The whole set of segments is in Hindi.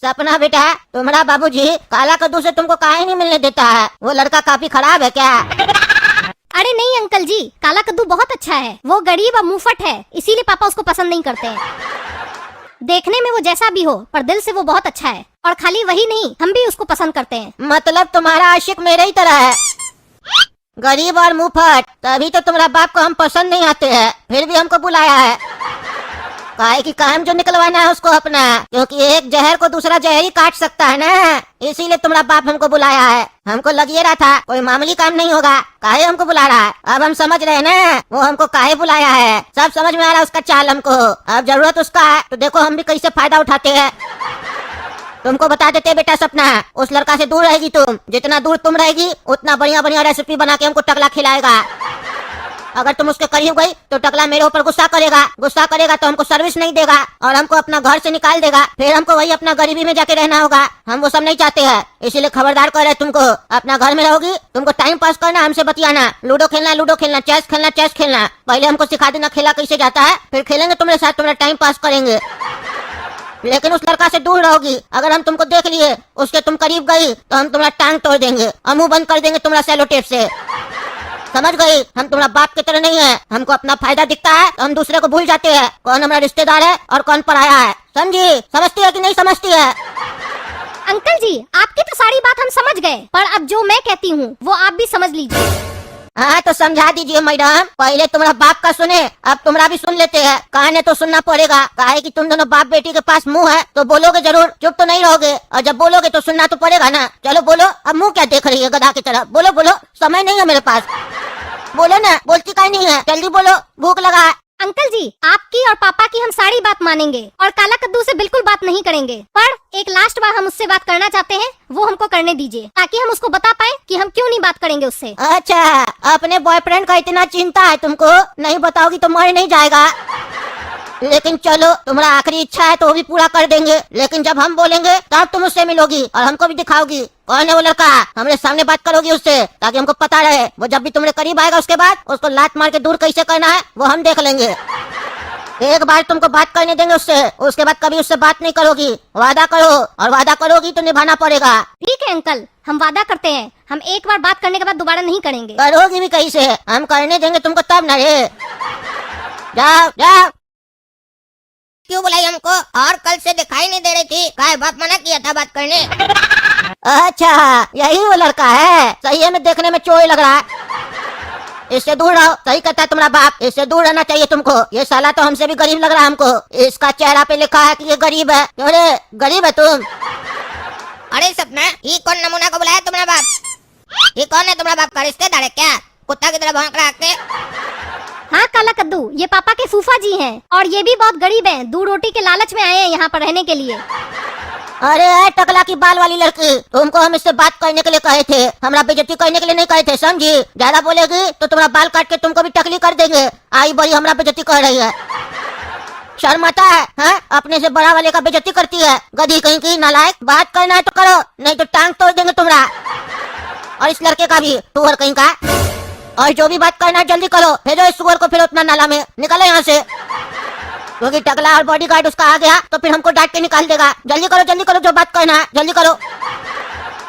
सपना बेटा, तुम्हारा बाबूजी काला कद्दू से तुमको काहे नहीं मिलने देता है? वो लड़का काफी खराब है क्या? अरे नहीं अंकल जी, काला कद्दू बहुत अच्छा है। वो गरीब और मुंहफट है, इसीलिए पापा उसको पसंद नहीं करते हैं। देखने में वो जैसा भी हो, पर दिल से वो बहुत अच्छा है। और खाली वही नहीं, हम भी उसको पसंद करते हैं। मतलब तुम्हारा आशिक मेरे ही तरह है, गरीब और मुंहफट। तभी तो तुम्हारा बाप को हम पसंद नहीं आते हैं, फिर भी हमको बुलाया है। काहे की काम जो निकलवाना है उसको अपना, क्योंकि एक जहर को दूसरा जहर ही काट सकता है ना, इसीलिए तुम्हारा बाप हमको बुलाया है। हमको लग ये रहा था कोई मामूली काम नहीं होगा, काहे हमको बुला रहा है। अब हम समझ रहे हैं ना वो हमको काहे बुलाया है, सब समझ में आ रहा है उसका चाल हमको। अब जरूरत उसका है तो देखो हम भी कैसे फायदा उठाते हैं। तुमको बता देते बेटा सपना, उस लड़का से दूर रहेगी तुम। जितना दूर तुम रहेगी उतना बढ़िया बढ़िया रेसिपी बना के हमको टकला खिलाएगा। अगर तुम उसके करीब गई तो टकला मेरे ऊपर गुस्सा करेगा तो हमको सर्विस नहीं देगा और हमको अपना घर से निकाल देगा। फिर हमको वही अपना गरीबी में जाके रहना होगा। हम वो सब नहीं चाहते हैं, इसीलिए खबरदार कर रहे तुमको। अपना घर में रहोगी, तुमको टाइम पास करना, हमसे बतियाना, लूडो खेलना, चेस खेलना। पहले हमको सिखा देना खेला कैसे जाता है, फिर खेलेंगे तुम्हारे साथ, तुम्हारा टाइम पास करेंगे। लेकिन उस लड़का से दूर रहोगी। अगर हम तुमको देख लिए, उसके तुम करीब गई तो हम तुम्हारा टांग तोड़ देंगे और मुंह बंद कर देंगे तुम्हारा सेलो टेप से। समझ गई? हम तुम्हारा बाप की तरह नहीं है। हमको अपना फायदा दिखता है तो हम दूसरे को भूल जाते हैं, कौन हमारा रिश्तेदार है और कौन पराया है। समझी? समझती है कि नहीं समझती है? अंकल जी, आपकी तो सारी बात हम समझ गए, पर अब जो मैं कहती हूँ वो आप भी समझ लीजिए। हाँ तो समझा दीजिए मैडम। पहले तुम्हारा बाप का सुने, अब तुम्हारा भी सुन लेते हैं। कहने तो सुनना पड़ेगा, काहे कि तुम दोनों बाप बेटी के पास मुंह है तो बोलोगे जरूर, चुप तो नहीं रहोगे। और जब बोलोगे तो सुनना तो पड़ेगा ना। चलो बोलो, अब मुंह क्या देख रही है गधा की तरह? बोलो बोलो, समय नहीं है मेरे पास। बोलो ना, बोलती काहे नहीं है? जल्दी बोलो, भूख लगा है। अंकल जी, आपकी और पापा की हम सारी बात मानेंगे और काला कद्दू से बिल्कुल बात नहीं करेंगे, पर एक लास्ट बार हम उससे बात करना चाहते हैं, वो हमको करने दीजिए ताकि हम उसको बता पाए कि हम क्यों नहीं बात करेंगे उससे। अच्छा, अपने बॉयफ्रेंड का इतना चिंता है तुमको, नहीं बताओगी तो मर नहीं जाएगा। लेकिन चलो, तुम्हारा आखिरी इच्छा है तो वो भी पूरा कर देंगे। लेकिन जब हम बोलेंगे तब तुम उससे मिलोगी और हमको भी दिखाओगी कौन है वो लड़का। हमारे सामने बात करोगी उससे, ताकि हमको पता रहे। वो जब भी तुम्हारे करीब आएगा उसके बाद उसको लात मार के दूर कैसे करना है वो हम देख लेंगे। एक बार तुमको बात करने देंगे उससे, उसके बाद कभी उससे बात नहीं करोगी। वादा करो, और वादा करोगी तो निभाना पड़ेगा। ठीक है अंकल, हम वादा करते हैं, हम एक बार बात करने के बाद दोबारा नहीं करेंगे। करोगी भी कैसे? हम करने देंगे तुमको तब ना रे। जाओ जाओ। क्यों बुलाई हमको? और कल से दिखाई नहीं दे रही थी, काय बाप मना किया था बात करने। अच्छा, यही वो लड़का है। सही है, में देखने में चोर लग रहा है। इससे दूर रहो, सही कहता है तुम्हारा बाप, इससे दूर रहना चाहिए तुमको। ये साला तो हमसे भी गरीब लग रहा है हमको। इसका चेहरा पे लिखा है कि ये गरीब है। क्यों रे, गरीब है तुम? अरे सपना, ये कौन नमूना को बुलाया तुम्हारा बाप? ये कौन है तुम्हारा बाप का रिश्तेदार है क्या? कुत्ता की तरह भौंक रहा है। हाँ काला कद्दू, ये पापा के फूफा जी हैं और ये भी बहुत गरीब हैं। दूध रोटी के लालच में आए हैं यहाँ पर रहने के लिए। अरे टकला की बाल वाली लड़की, तुमको हम इससे बात करने के लिए कहे थे, हमारा बेइज्जती करने के लिए नहीं कहे थे। समझी? ज्यादा बोलेगी तो तुम्हारा बाल काट के तुमको भी टकली कर देंगे। आई बड़ी हमारा बेइज्जती कर रही है, शर्म आता है? हाँ? अपने से बड़ा वाले का बेइज्जती करती है, गधी कहीं की नालायक। बात करना है तो करो, नहीं तो टांग तोड़ देंगे तुम्हारा और इस लड़के का भी, टूअर कहीं का। और जो भी बात करना है जल्दी करो, भेजो इस सुअर को फिर उतना नाला में। निकलो यहाँ से, क्योंकि टकला और बॉडीगार्ड उसका आ गया तो फिर हमको डांट के निकाल देगा। जल्दी करो, जो बात करना है जल्दी करो।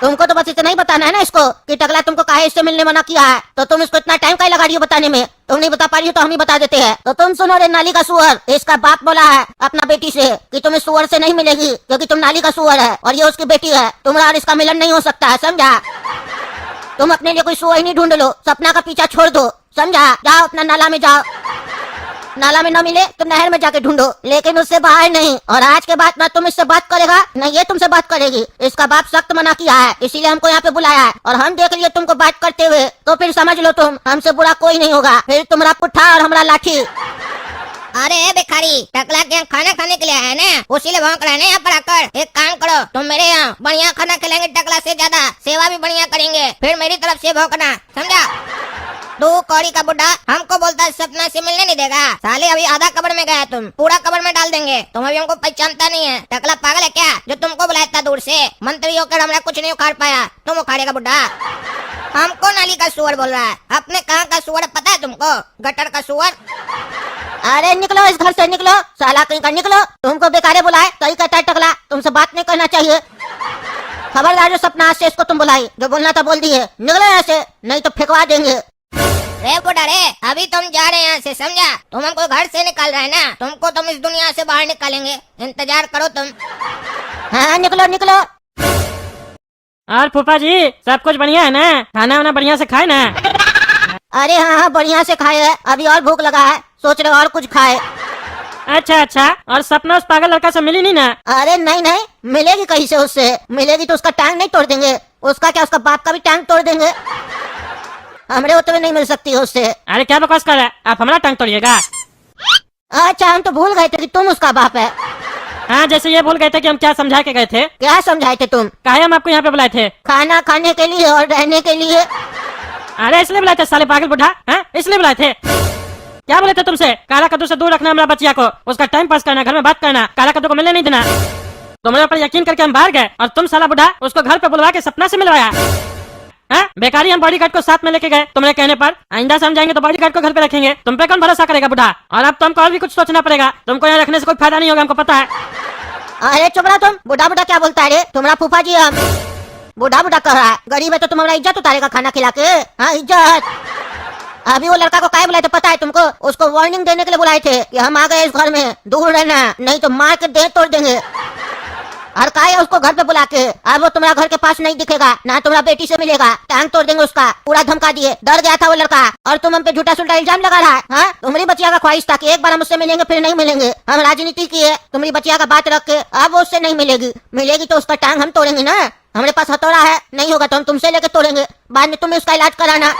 तुमको तो बस इतना ही बताना है ना इसको कि टकला तुमको काहे इससे मिलने मना किया है, तो तुम इसको इतना टाइम काहे लगा रही हो बताने में? तुम नहीं बता पा रही हो तो हम ही बता देते हैं। तो तुम सुनो रे नाली का सुअर, इसका बाप बोला है अपना बेटी से कि तुम इस सुअर से नहीं मिलेगी, क्योंकि तुम नाली का सुअर है और ये उसकी बेटी है। तुम्हारा और इसका मिलन नहीं हो सकता है, समझा? तुम अपने लिए कोई सुअर नहीं ढूंढ लो, सपना का पीछा छोड़ दो, समझा? जाओ अपना नाला में जाओ, नाला में न मिले तो नहर में जाके ढूंढो, लेकिन उससे बाहर नहीं। और आज के बाद न तुम इससे बात करेगा न ये तुमसे बात करेगी। इसका बाप सख्त मना किया है, इसीलिए हमको यहाँ पे बुलाया है। और हम देख लिए तुमको बात करते हुए, तो फिर समझ लो तुम, हमसे बुरा कोई नहीं होगा। फिर तुम्हारा पुट्ठा और हमारा लाठी। अरे भिखारी, टकला के यहाँ खाना खाने के लिए आया ना, उसी लिए भौंक रहा है ना यहाँ पर आकर। एक काम करो, तुम मेरे यहाँ बढ़िया खाना खिलाएंगे, टकला से ज्यादा सेवा भी बढ़िया करेंगे, फिर मेरी तरफ से भौंकना, समझा? तू कौड़ी का बुढ़ा हमको बोलता है सपना से मिलने नहीं देगा। साले अभी आधा कब्र में गया, तुम पूरा कब्र में डाल देंगे। तुम अभी हमको पहचानता नहीं है। टकला पागल है क्या जो तुमको बुलाया इतना दूर से? मंत्री होकर हमरा कुछ नहीं उखाड़ पाया, तुम उखाड़ेगा बुढ़ा। हमको नाली का सुअर बोल रहा है, अपने कहाँ का सुअर पता है तुमको? गटर का सुअर। अरे निकलो इस घर से, निकलो साला कहीं का, निकलो। तुमको बेकारे बुलाए, सही कहता है टकला, तुम तुमसे बात नहीं करना चाहिए। खबरदार जो सपना आज से इसको तुम बुलाई, जो बोलना था बोल दिए, निकलो यहाँ से नहीं तो फेंकवा देंगे। रे बुढ़ा रे, अभी तुम जा रहे हैं यहाँ से, समझा? तुम हमको घर से निकाल रहे हैं ना, तुमको तुम इस दुनिया से बाहर निकालेंगे, इंतजार करो तुम। हाँ निकलो निकलो। और फूफा जी सब कुछ बढ़िया है ना? खाना वाना बढ़िया से खाए ना? अरे हाँ हाँ बढ़िया से खाए है, अभी और भूख लगा है, सोच रहे और कुछ खाए। अच्छा, और सपना उस पागल लड़का से मिली नहीं ना? अरे नहीं नहीं, मिलेगी कहीं से उससे, मिलेगी तो उसका टांग नहीं तोड़ देंगे, उसका क्या उसका बाप का भी टांग तोड़ देंगे, हमरे होते हुए नहीं मिल सकती है उससे। अरे क्या बकवास कर रहा है, आप हमारा टांग तोड़िएगा? अच्छा हम तो भूल गए थे कि तुम उसका बाप है। हाँ, जैसे ये भूल गए थे कि हम क्या समझा के गए थे। क्या समझाए थे तुम? काहे हम आपको यहाँ पे बुलाए थे? खाना खाने के लिए और रहने के लिए। अरे इसलिए बुलाए थे साले पागल बुढ़ा, हैं? इसलिए बुलाए थे। क्या बोले थे तुमसे? काला कद्दू से दूर रखना हमारा बच्चिया को, उसका टाइम पास करना, घर में बात करना, काला कद्दू को मिलने नहीं देना। तुम्हारे ऊपर यकीन करके हम बाहर गए और तुम साला बुढ़ा उसको घर पे बुलवा के सपना से मिलवाया। हाँ? बेकारी हम बॉडीगार्ड को साथ में लेके गए तुम्हारे कहने पर। आइंदा से हम जाएंगे तो बॉडीगार्ड को घर पे रखेंगे, तुम पे कौन भरोसा करेगा बुढ़ा? और अब तुमको और भी कुछ सोचना पड़ेगा, तुमको यहाँ रखने से कोई फायदा नहीं होगा, हमको पता है। अरे चुप रहा तुम, बुढ़ा बुढ़ा क्या बोलता है रे? तुम्हारा फूफा जी हम बुढ़ा बुढ़ा कह रहा है, गरीब है तो तुम्हारा इज्जत उतारेगा खाना खिला के? हाँ इज्जत। अभी वो लड़का को काहे बुलाए थे पता है तुमको? उसको वार्निंग देने के लिए बुलाए थे कि हम आ गए इस घर में, दूर रहना नहीं तो मार के देह तोड़ देंगे। और काहे उसको घर पे बुला के? अब वो तुम्हारा घर के पास नहीं दिखेगा, ना तुम्हारा बेटी से मिलेगा, टांग तोड़ देंगे उसका। पूरा धमका दिए, डर गया था वो लड़का, और तुम हम पे झूठा सुलटा इल्जाम लगा रहा है। हाँ? तुम्हारी बच्चिया का ख्वाहिश था कि एक बार हम उससे मिलेंगे फिर नहीं मिलेंगे, हम राजनीति की है तुम्हारी बच्चिया का बात रख के, अब वो उससे नहीं मिलेगी, मिलेगी तो उसका टांग हम तोड़ेंगे ना। हमारे पास हथौड़ा है, नहीं होगा तो हम तुमसे लेके तोड़ेंगे, बाद में तुम्हें उसका इलाज कराना,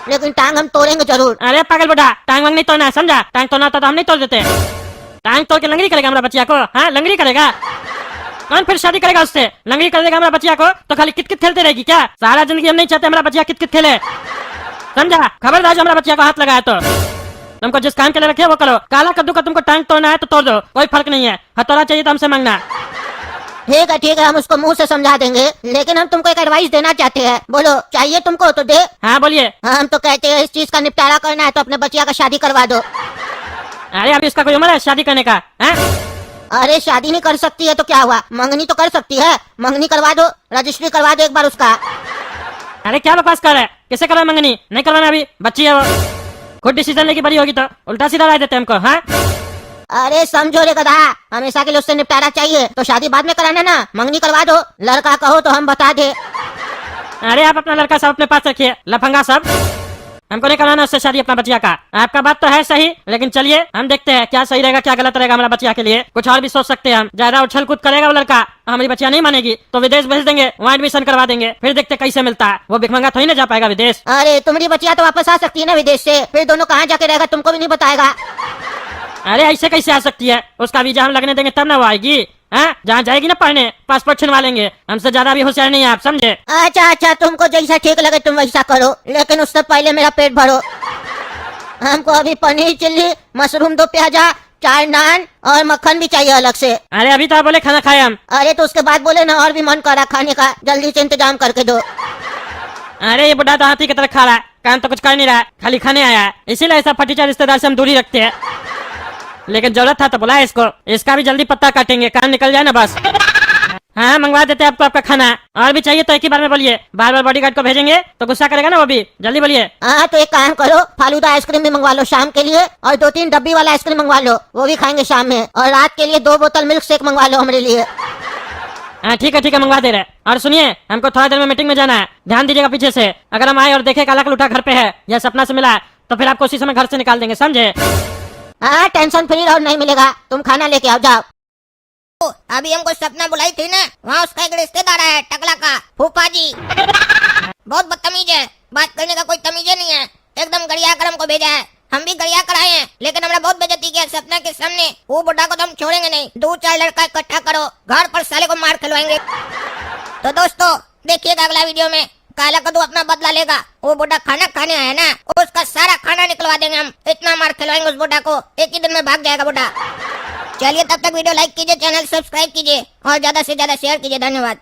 लेकिन टांग हम तोड़ेंगे जरूर। अरे पागल बुढ़ा, टांग वांग नहीं तोड़ना, समझा? टांग तोड़ना होता तो हम नहीं तोड़ देते। टांग तोड़ के लंगड़ी करेगा हमारा बच्चिया को? हाँ लंगड़ी करेगा? कौन फिर शादी करेगा उससे? लंगड़ी कर देगा हमारा बच्चिया को तो खाली कित कित खेलते रहेगी क्या? सारा जिंदगी हम नहीं चाहते हमारा बच्चिया कित कित खेले, समझा? खबरदार जो हमारा बच्चिया को हाथ लगाया तो तुमको जिस काम के लिए रखे वो करो। काला कद्दू का तुमको टांग तोड़ना है तो तोड़ दो, कोई फर्क नहीं है। हथौड़ा चाहिए तो हमसे मांगना। ठीक है हम उसको मुंह से समझा देंगे, लेकिन हम तुमको एक एडवाइस देना चाहते हैं, बोलो चाहिए तुमको तो दे। हाँ बोलिए। हम तो कहते हैं इस चीज का निपटारा करना है तो अपने बच्चिया का शादी करवा दो। अरे अभी इसका कोई उम्र है शादी करने का? है? अरे शादी नहीं कर सकती है तो क्या हुआ, मंगनी तो कर सकती है, मंगनी करवा दो, रजिस्ट्री करवा दो एक बार उसका। अरे क्या बकवास कर रहा है? किसे करवा मंगनी? नहीं करवाना, अभी बच्ची है वो, खुद डिसीजन लेके बड़ी होगी तो उल्टा सीधा राय देते हमको। हाँ? अरे समझो रे गधा, हमेशा के लिए उससे निपटारा चाहिए तो शादी बाद में कराना ना, मंगनी करवा दो। लड़का कहो तो हम बता दे। अरे आप अपना लड़का सब अपने पास रखिए, लफंगा सब, हमको नहीं कराना उससे शादी अपना बच्चिया का। आपका बात तो है सही, लेकिन चलिए हम देखते हैं क्या सही रहेगा क्या गलत रहेगा हमारा बच्चिया के लिए। कुछ और भी सोच सकते हैं हम, ज्यादा उछल कूद करेगा वो लड़का, हमारी बच्चिया नहीं मानेगी तो विदेश भेज देंगे, वहाँ एडमिशन करवा देंगे, फिर देखते कैसे मिलता है। वो भिखमंगा थोड़ी ना जा पाएगा विदेश। अरे तुम्हारी बच्चिया तो वापस आ सकती है ना विदेश से, फिर दोनों कहाँ जाके रहेगा तुमको भी नहीं बताएगा। अरे ऐसे कैसे आ सकती है? उसका वीजा हम लगने देंगे तब ना वो आएगी। हाँ? जहाँ जाएगी ना पढ़ने, पासपोर्ट छिनवा लेंगे। हमसे ज्यादा भी होशियार नहीं है आप, समझे? अच्छा तुमको जैसा ठीक लगे तुम वैसा करो, लेकिन उससे पहले मेरा पेट भरो। हमको अभी पनीर चिल्ली, मशरूम 2 प्याजा, 4 नान और मक्खन भी चाहिए अलग से। अरे अभी तो आप बोले खाना खाए हम। अरे तो उसके बाद बोले ना और भी मन कर रहा खाने का, जल्दी से इंतजाम करके दो। अरे ये बुढ़ा तो हाथी की तरह खा रहा है, काम तो कुछ कर नहीं रहा है, खाली खाने आया है, इसीलिए ऐसा फटीचा रिश्तेदार से हम दूरी रखते हैं। लेकिन जरूरत था तो बुलाया इसको, इसका भी जल्दी पत्ता काटेंगे, काम निकल जाए ना बस। हाँ मंगवा देते हैं आपको आपका खाना, और भी चाहिए तो एक ही बार में बोलिए, बार बार बॉडीगार्ड को भेजेंगे तो गुस्सा करेगा ना वो भी, जल्दी बोलिए। हाँ तो एक काम करो, फालूदा आइसक्रीम भी मंगवा लो शाम के लिए, और 2-3 डब्बी वाला आइसक्रीम मंगवा लो, वो भी खाएंगे शाम में, और रात के लिए 2 बोतल मिल्क शेक मंगवा लो हमारे लिए। हाँ ठीक है मंगवा दे रहे। और सुनिए, हमको थोड़ा देर में मीटिंग में जाना है, ध्यान दीजिएगा पीछे से, अगर हम आए और देखे काला कलूठा घर पे है या सपना से मिला है तो फिर आपको उसी समय घर से निकाल देंगे, समझे? हाँ टेंशन फ्री रहो, नहीं मिलेगा, तुम खाना लेके आओ, जाओ। अभी हमको सपना बुलाई थी ना, वहाँ उसका एक रिश्तेदार है टकला का फूफा जी, बहुत बदतमीज है, बात करने का कोई तमीज नहीं है, एकदम गरिया कर हमको भेजा है। हम भी गरिया कर आए हैं, लेकिन हमने बहुत बेइज्जती किया सपना के सामने। वो बुढ़ा को तो हम छोड़ेंगे नहीं, 2-4 लड़का इकट्ठा करो, घर पर साले को मार खिलवाएंगे। तो दोस्तों देखिएगा अगला वीडियो में, काला कद्दू अपना बदला लेगा। वो बुढ़ा खाना खाने आया ना, उसका सारा खाना निकलवा देंगे हम, इतना मार खिलवाएंगे उस बुढ़ा को, एक ही दिन में भाग जाएगा बुढ़ा। चलिए तब तक वीडियो लाइक कीजिए, चैनल सब्सक्राइब कीजिए और ज्यादा से ज्यादा शेयर कीजिए। धन्यवाद।